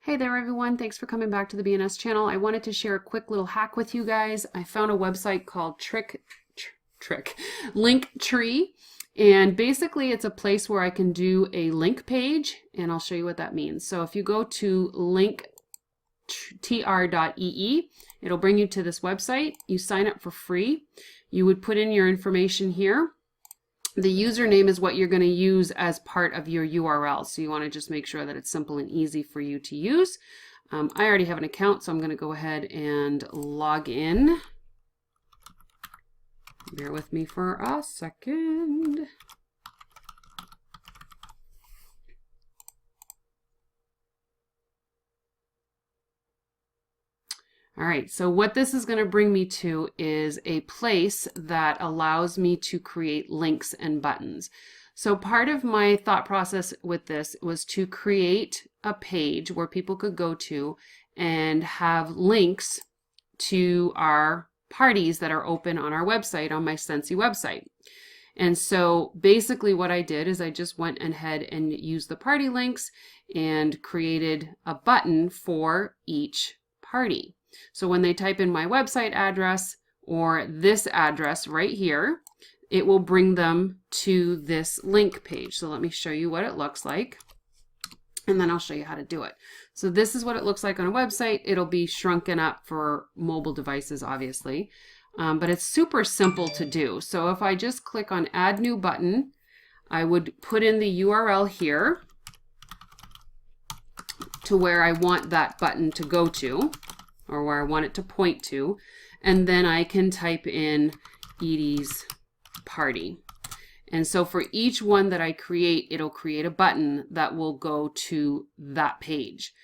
Hey there everyone, thanks for coming back to the BNS channel. I wanted to share a quick little hack with you guys. I found a website called Linktree, and basically it's a place where I can do a link page, and I'll show you what that means. So if you go to linktree.ee, it'll bring you to this website. You sign up for free. You would put in your information here. The username is what you're going to use as part of your URL. So you want to just make sure that it's simple and easy for you to use. I already have an account, so I'm going to go ahead and log in. Bear with me for a second. All right, so what this is going to bring me to is a place that allows me to create links and buttons. So part of my thought process with this was to create a page where people could go to and have links to our parties that are open on our website, on my Scentsy website. And so basically what I did is I just went ahead and used the party links and created a button for each party. So when they type in my website address or this address right here, it will bring them to this link page. So let me show you what it looks like, and then I'll show you how to do it. So this is what it looks like on a website. It'll be shrunken up for mobile devices, obviously, but it's super simple to do. So if I just click on Add New Button, I would put in the URL here to where I want that button to go to, or where I want it to point to, and then I can type in Edie's party. And so for each one that I create, it'll create a button that will go to that page.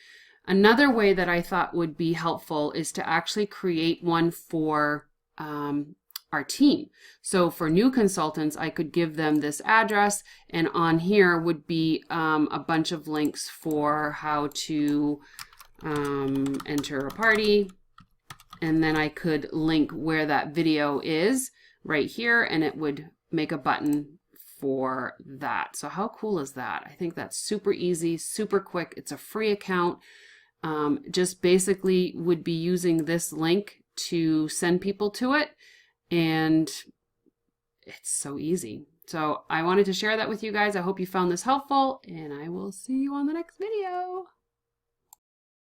Another way that I thought would be helpful is to actually create one for our team. So for new consultants, I could give them this address, and on here would be a bunch of links for how to enter a party, and then I could link where that video is right here, and it would make a button for that. So how cool is that? I think that's super easy, super quick. It's a free account. Just basically would be using this link to send people to it, and it's so easy. So I wanted to share that with you guys. I hope you found this helpful, and I will see you on the next video.